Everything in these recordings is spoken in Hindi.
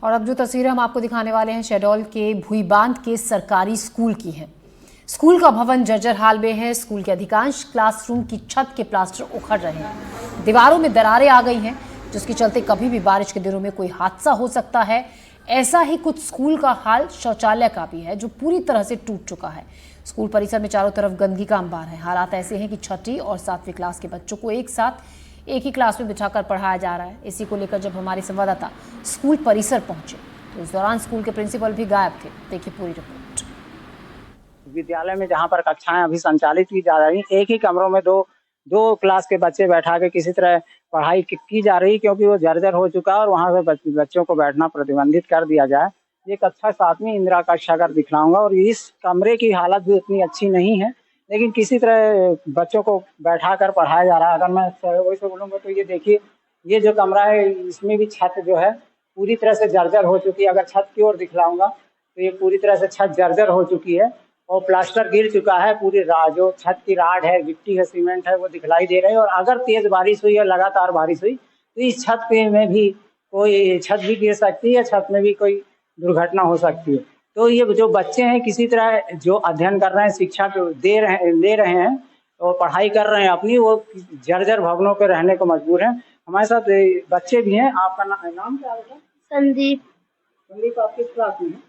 और अब जो तस्वीरें हम आपको दिखाने वाले हैं शहडोल के भुईबांध के सरकारी स्कूल की हैं। स्कूल का भवन जर्जर हाल में है। स्कूल के अधिकांश क्लासरूम की छत के प्लास्टर उखड़ रहे हैं, दीवारों में दरारें आ गई हैं, जिसके चलते कभी भी बारिश के दिनों में कोई हादसा हो सकता है। ऐसा ही कुछ स्कूल का हाल शौचालय का भी है, जो पूरी तरह से टूट चुका है। स्कूल परिसर में चारों तरफ गंदगी का अंबार है। हालात ऐसे हैं कि छठी और 7वीं क्लास के बच्चों को एक साथ एक ही क्लास में बिठाकर पढ़ाया जा रहा है। इसी को लेकर जब हमारे संवाददाता स्कूल परिसर पहुंचे तो इस दौरान स्कूल के प्रिंसिपल भी गायब थे। देखिए पूरी रिपोर्ट। विद्यालय में जहां पर कक्षाएं अभी संचालित की जा रही, एक ही कमरों में दो क्लास के बच्चे बैठा के किसी तरह पढ़ाई की जा रही, क्योंकि वो जर्जर हो चुका है और वहां से बच्चों को बैठना प्रतिबंधित कर दिया जाए। ये कक्षा 7वीं इंदिरा कक्षा कर दिखलाऊंगा और इस कमरे की हालत भी उतनी अच्छी नहीं है, लेकिन किसी तरह बच्चों को बैठा कर पढ़ाया जा रहा है। अगर मैं सहयोगी से बोलूंगा तो ये देखिए, ये जो कमरा है इसमें भी छत जो है पूरी तरह से जर्जर हो चुकी है। अगर छत की ओर दिखलाऊंगा तो ये पूरी तरह से छत जर्जर हो चुकी है और प्लास्टर गिर चुका है। पूरी जो छत की राड है, गिट्टी है, सीमेंट है, वो दिखलाई दे रही है। और अगर तेज बारिश हुई या लगातार बारिश हुई तो इस छत पे में भी कोई छत भी गिर सकती है, छत में भी कोई दुर्घटना हो सकती है। तो ये जो बच्चे हैं किसी तरह जो अध्ययन कर रहे हैं, शिक्षा ले रहे हैं और पढ़ाई कर रहे हैं अपनी, वो जर्जर भवनों पे रहने को मजबूर हैं। हमारे साथ बच्चे भी हैं। आपका नाम क्या है? संदीप। संदीप, आप किस क्लास में हैं?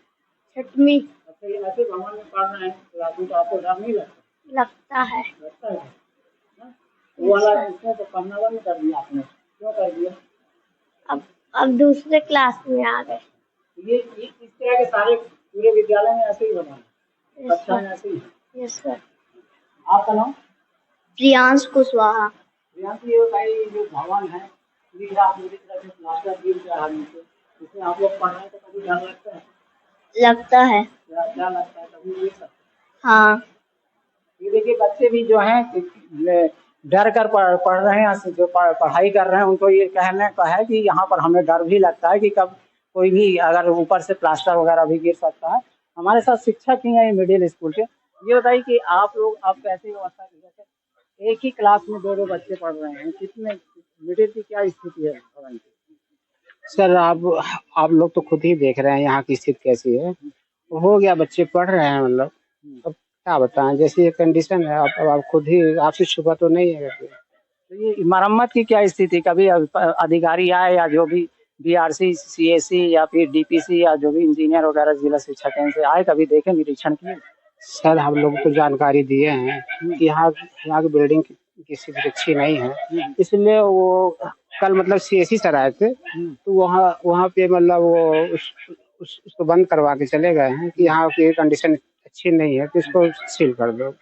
6वीं। अच्छा, ये ऐसे भवन में पढ़ रहे हैं तो आपको डर नहीं लगता? लगता है। वो वाला इसमें तो पढ़ना बंद कर दिया आपने, क्यों कर दिया? अब दूसरे क्लास में आ गए। ये इस तरह के सारे पूरे विद्यालय में ऐसे ही बना है, अच्छा है ऐसे ही। Yes sir. आपका नाम? प्रियांश कुशवाहा। प्रियांश, ये बताइए जो भवन है पूरी तरह से प्लास्टर गिर जा रही है, इसमें आप लोग पढ़ रहे हैं तो कभी डर लगता है? लगता है। क्या लगता है, कभी गिर सकता है? हाँ। ये देखिए, बच्चे भी जो हैं डर कर पढ़ रहे हैं, जो पढ़ाई कर रहे हैं उनको ये कहने का है कि यहाँ पर हमें डर भी लगता है कि कब कोई भी अगर ऊपर से प्लास्टर वगैरह भी गिर सकता है। हमारे साथ शिक्षक ही हैं मिडिल स्कूल के। ये बताइए कि आप लोग आप कैसे व्यवस्था की जाए? एक ही क्लास में दो बच्चे पढ़ रहे हैं, कितने मिडिल की क्या स्थिति है? सर आप लोग तो खुद ही देख रहे हैं यहाँ की स्थिति कैसी है। हो गया, बच्चे पढ़ रहे हैं, मतलब अब क्या बताएं, जैसी ये कंडीशन है आप खुद ही, आपसे छुपा तो नहीं है। तो ये मरम्मत की क्या स्थिति? कभी अधिकारी आए या जो भी बीआरसी, सीएससी या फिर डीपीसी या जो भी इंजीनियर वगैरह जिला शिक्षक हैं से आए, कभी देखे, निरीक्षण किए? सर हम लोग तो जानकारी दिए हैं कि यहाँ की बिल्डिंग की स्थिति अच्छी नहीं है, इसलिए वो कल मतलब सीएससी सर आए थे, तो वहाँ पे मतलब वो उसको बंद करवा के चले गए हैं कि यहाँ की कंडीशन अच्छी नहीं है, तो इसको सील कर दो।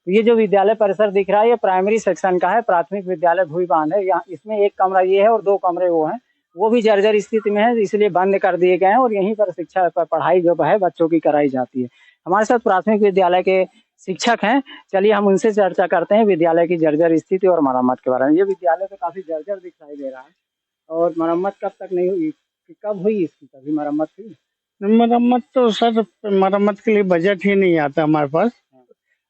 ये जो विद्यालय परिसर दिख रहा है ये प्राइमरी सेक्शन का है, प्राथमिक विद्यालय भुईबांध है। यहाँ इसमें एक कमरा ये है और 2 कमरे वो हैं, वो भी जर्जर स्थिति में है, इसलिए बंद कर दिए गए हैं और यहीं पर शिक्षा पढ़ाई जो है बच्चों की कराई जाती है। हमारे साथ प्राथमिक विद्यालय के शिक्षक हैं, चलिए हम उनसे चर्चा करते हैं विद्यालय की जर्जर स्थिति और मरम्मत के बारे में। ये विद्यालय तो काफी जर्जर दिखाई दे रहा है और मरम्मत कब तक नहीं हुई, कब हुई इसकी, कभी मरम्मत हुई? मरम्मत तो सर, मरम्मत के लिए बजट ही नहीं आता हमारे पास।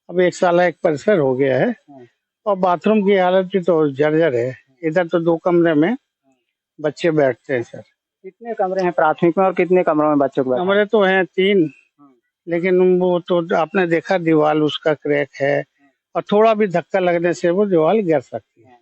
अब 1 साल 1 परिसर हो गया है और बाथरूम की हालत भी तो जर्जर है। इधर तो 2 कमरे में बच्चे बैठते हैं सर। कितने कमरे हैं प्राथमिक में और कितने कमरों में बच्चों को? कमरे तो हैं 3, लेकिन वो तो आपने देखा दीवार उसका क्रैक है और थोड़ा भी धक्का लगने से वो दीवार गिर सकती है,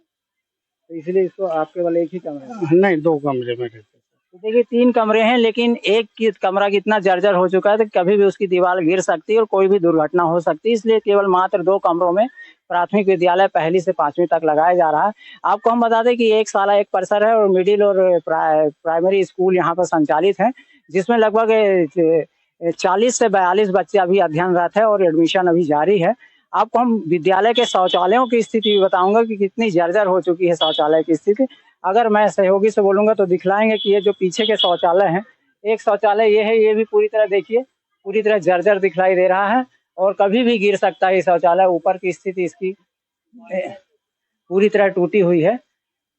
तो इसलिए इसको आप केवल एक ही कमरे? नहीं, 2 कमरे में रहते। तो देखिए 3 कमरे हैं, लेकिन एक कमरा कितना जर्जर हो चुका है तो कभी भी उसकी दीवार गिर सकती है और कोई भी दुर्घटना हो सकती है। इसलिए केवल मात्र 2 कमरों में प्राथमिक विद्यालय 1 से 5वीं तक लगाया जा रहा है। आपको हम बता दें कि 1 साल 1 परिसर है और मिडिल और प्राइमरी स्कूल यहाँ पर संचालित है, जिसमें लगभग 40 से 42 बच्चे अभी अध्ययनरत है और एडमिशन अभी जारी है। आपको हम विद्यालय के शौचालयों की स्थिति भी बताऊंगा कि कितनी जर्जर हो चुकी है शौचालय की स्थिति। अगर मैं सहयोगी से बोलूंगा तो दिखलाएंगे कि ये जो पीछे के शौचालय हैं, एक शौचालय ये है, ये भी पूरी तरह देखिए पूरी तरह जर्जर दिखलाई दे रहा है और कभी भी गिर सकता है ये शौचालय। ऊपर की स्थिति इसकी पूरी तरह टूटी हुई है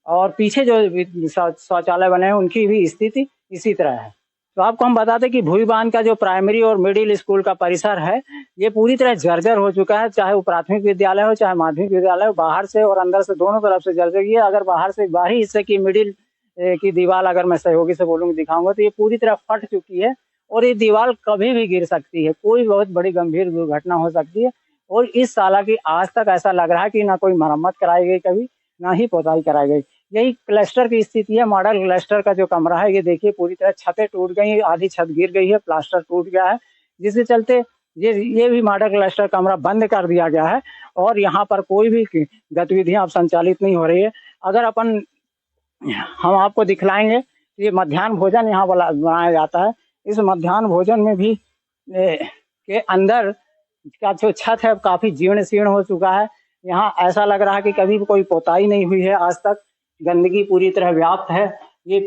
और पीछे जो शौचालय बने हैं उनकी भी स्थिति इसी तरह है। तो आपको हम बता दें कि भुईबांध का जो प्राइमरी और मिडिल स्कूल का परिसर है ये पूरी तरह जर्जर हो चुका है, चाहे वो प्राथमिक विद्यालय हो चाहे माध्यमिक विद्यालय हो, बाहर से और अंदर से दोनों तरफ से जर्जर की है। अगर बाहर से बाहरी हिस्से की मिडिल की दीवार अगर मैं सहयोगी से बोलूँगा दिखाऊंगा तो ये पूरी तरह फट चुकी है और ये दीवार कभी भी गिर सकती है, कोई बहुत बड़ी गंभीर दुर्घटना हो सकती है। और इस साल की आज तक ऐसा लग रहा है कि ना कोई मरम्मत कराई गई कभी, ना ही पुताई कराई गई। यही क्लस्टर की स्थिति है। मॉडल क्लस्टर का जो कमरा है ये देखिए पूरी तरह छतें टूट गई, आधी छत गिर गई है, प्लास्टर टूट गया है, जिसके चलते ये भी मॉडल क्लस्टर कमरा बंद कर दिया गया है और यहाँ पर कोई भी गतिविधियां अब संचालित नहीं हो रही है। अगर हम आपको दिखलाएंगे, ये मध्याह्न भोजन यहाँ बनाया जाता है। इस मध्याह्न भोजन में भी के अंदर का जो छत है काफी जीर्ण शीर्ण हो चुका है। यहाँ ऐसा लग रहा है कि कभी कोई पोताई नहीं हुई है आज तक, गंदगी पूरी तरह व्याप्त है। ये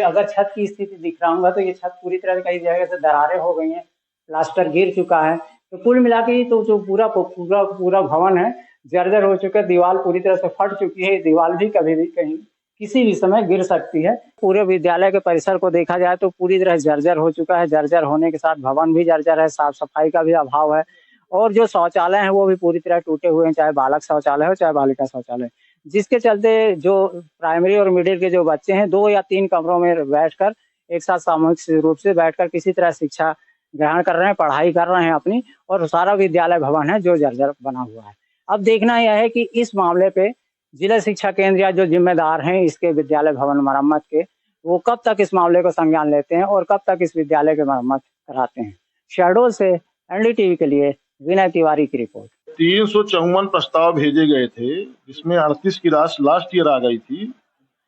अगर छत की स्थिति दिख रहा होगा तो ये छत पूरी तरह कई जगह से दरारें हो गई हैं, प्लास्टर गिर चुका है। तो कुल मिला के तो जो पूरा भवन है जर्जर हो चुका है, दीवार पूरी तरह से फट चुकी है। दीवार भी कभी भी कहीं किसी भी समय गिर सकती है। पूरे विद्यालय के परिसर को देखा जाए तो पूरी तरह जर्जर हो चुका है। जर्जर होने के साथ भवन भी जर्जर है, साफ सफाई का भी अभाव है और जो शौचालय हैं वो भी पूरी तरह टूटे हुए हैं, चाहे बालक शौचालय हो चाहे बालिका शौचालय, जिसके चलते जो प्राइमरी और मिडिल के जो बच्चे हैं 2 या 3 कमरों में बैठकर एक साथ सामूहिक रूप से बैठकर किसी तरह शिक्षा ग्रहण कर रहे हैं, पढ़ाई कर रहे हैं अपनी, और सारा विद्यालय भवन है जो जर्जर बना हुआ है। अब देखना यह है कि इस मामले पे जिला शिक्षा केंद्र या जो जिम्मेदार हैं इसके विद्यालय भवन मरम्मत के, वो कब तक इस मामले को संज्ञान लेते हैं और कब तक इस विद्यालय के मरम्मत कराते हैं। शहडोल से एनडीटीवी के लिए विनय तिवारी की रिपोर्ट। 354 प्रस्ताव भेजे गए थे, जिसमें 38 की राशि लास्ट ईयर आ गई थी।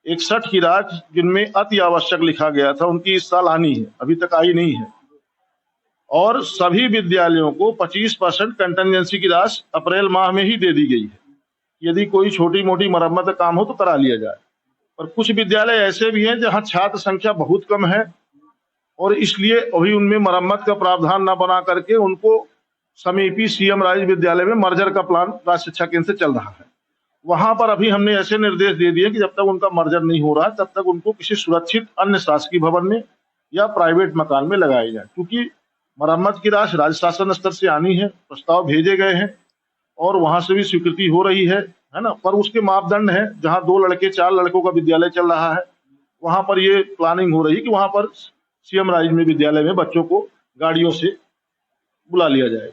61 की राशि जिनमें अति आवश्यक लिखा गया था उनकी इस साल आनी है, अभी तक आई नहीं है। और सभी विद्यालयों को 25% कंटिजेंसी की राशि अप्रैल माह में ही दे दी गई है। यदि कोई छोटी मोटी मरम्मत का काम हो तो करा लिया जाए। और कुछ विद्यालय ऐसे भी हैं जहां छात्र संख्या बहुत कम है और इसलिए अभी उनमें मरम्मत का प्रावधान न बना करके उनको समीपी सीएम राज विद्यालय में मर्जर का प्लान राज्य शिक्षा केंद्र से चल रहा है। वहां पर अभी हमने ऐसे निर्देश दे दिए कि जब तक उनका मर्जर नहीं हो रहा तब तक उनको किसी सुरक्षित अन्य शासकीय भवन में या प्राइवेट मकान में लगाया जाए, क्योंकि मरम्मत की राशि राज्य शासन स्तर से आनी है। प्रस्ताव भेजे गए हैं और वहां से भी स्वीकृति हो रही है ना, पर उसके मापदंड है। जहां 2 लड़के 4 लड़कों का विद्यालय चल रहा है वहां पर ये प्लानिंग हो रही है कि वहां पर सीएम राज में विद्यालय में बच्चों को गाड़ियों से बुला लिया जाए।